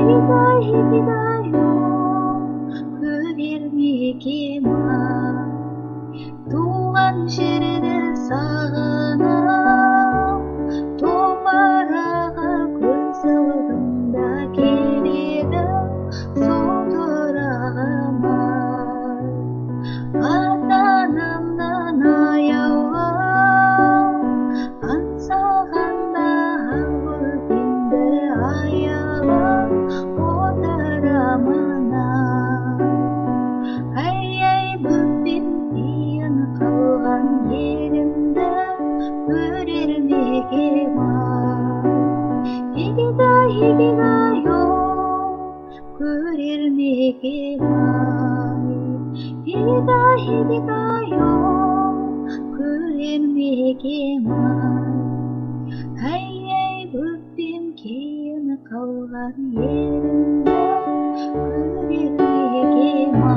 Hikidayo, көбермекема туған жерді сағынып, топырағы көз алдымда келеді сол тұрағыма. Ата-анамнан аяулым, аңсағанда ақ бөпемді аялап отырамын. Ай-ай бөпем, қиын қалған елімді көрермегема. Хикидай-хикидай-о, көрермегема. Хикидай-хикидай-о, көрермегема. Ай-ай бөпем, кейін қалған елімді көрермегема.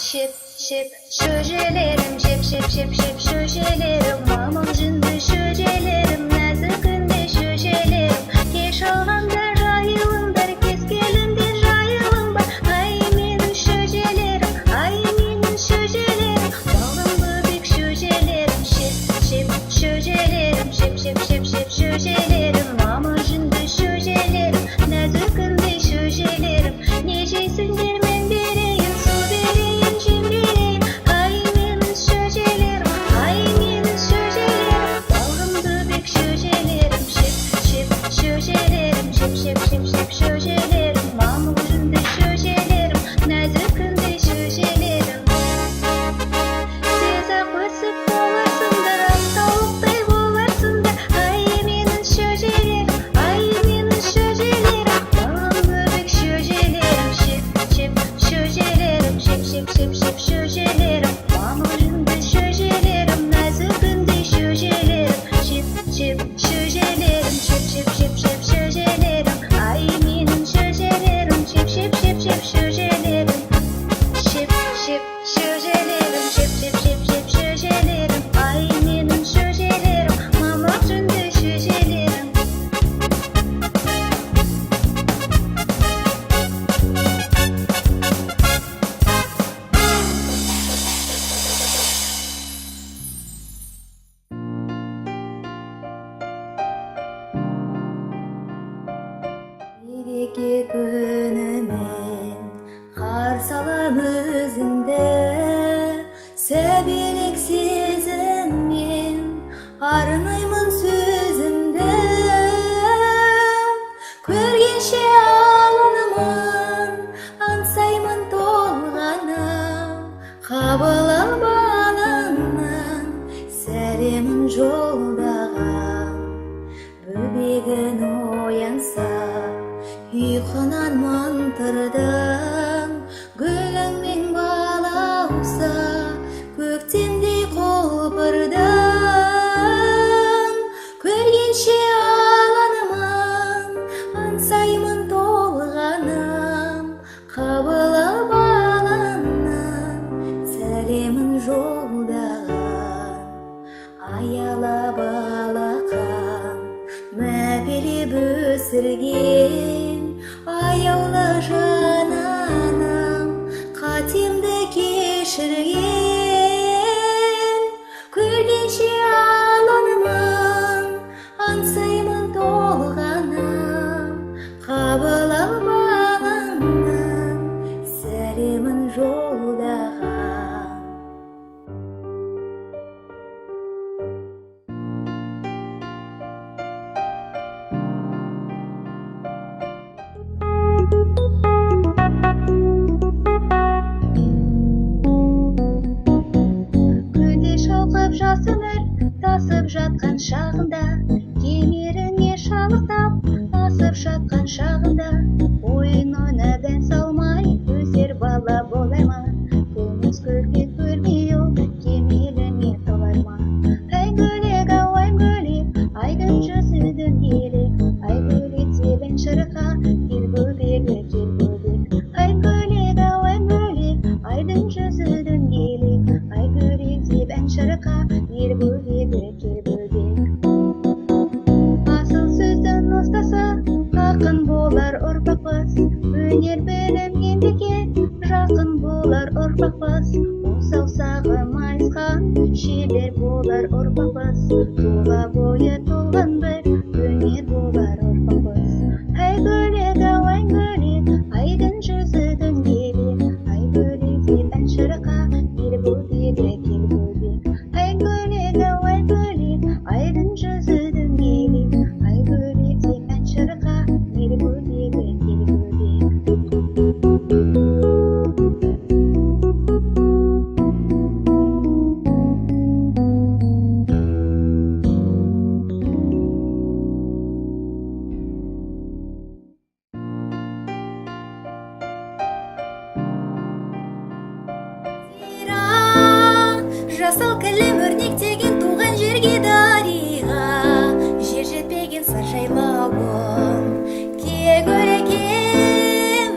Şep şep şöjelerim, şep şep şep şep şöjelerim, mamam jındı şöjelerim, nazikinde şöjelerim, kеш алғанда жайылыңдар, кез келінде жайылым бар. Ай менің шөжелерім, ай менің шөжелерім, балым бөбек шөжелерім, шеп шеп шөжелерім, шеп шеп шеп шеп шөжелерім, мама жынды шөжелерім, нәзікіндей шөжелерім, не жейсіңдер мен берейін, су берейін, жем берейін. Ай менің шөжелерім, ай менің шөжелерім, балым бөбек шөжелерім, шеп шеп шөжелерім, шеп батырдың гүліңнен балауса көктемдей құлпырдың көргенше аланымын аңсаймын толғаным қабылып алыңнан сәлемін жолдаған аялап алақан мәпелеп өсірген аяулы жананам қатемді кешірген көргенше аланымын аңсаймын толғаным қабылап алыңнан сәлемін жолдаған. Күнде шалқып жас өмір тасып жатқан шағында кемеріне шалықтап асып жатқан шағында ойын ойнап ән салмай өсер бала болай ма көміс көрге көрмей ол кемеліне толар ма ай гөлек ау ай гөлек айдың жүзі дөңгелек ай гөлек тебен шырқа кел бөбегі кел бөбек ай гөлек ау ай гөлек айдың жүзі дөңгелек ай гөлек тебен шырқа кел бөбегі кел бөбек асыл сөздің ұстаса ақын болар ұрпақпыз өнер білім еңбекке жақын болар ұрпақпыз саусағы майысқан шебер болар ұрпақпыз тұла бойы толған бір өнер болар ұрпақпыз ай гөлек ау ай гөлек айдың жүзі дөңгелек ай гөлек деп ән шырқа кел бөбегі кел бөбек ай гөлек ау ай гөлек айдың жүзі дөңгелек ай гөлек деп ән шырқа кел бөбегі кел бөбек. Жасыл кілем өрнектеген туған жерге дариға жер жетпеген сыр жайлауым кие көрекем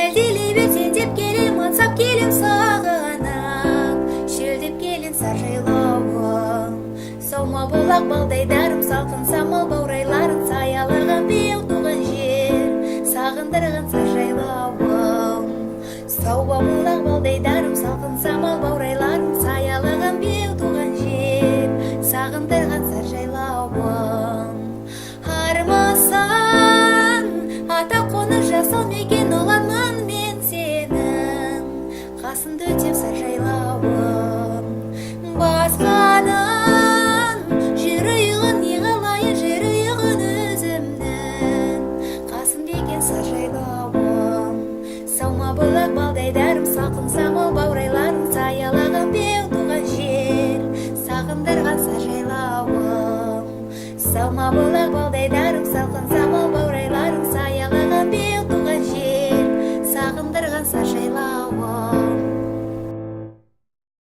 әлдилей берсен деп келем аңсап келем сағынып шөлдеп келем сар жайлауым саuma болақ балдайдарым салқын самал баурайларын саялаған биыл туған жер сағындырған сар жайлауым саuma болақ балдайдарым салқын самал баурайларын саялаған биыл туған жер сағындырған сар жайлауым армысың ата қоныс жасыл мекен ұланмын мен сенің қасыңды өтем сар жайлауым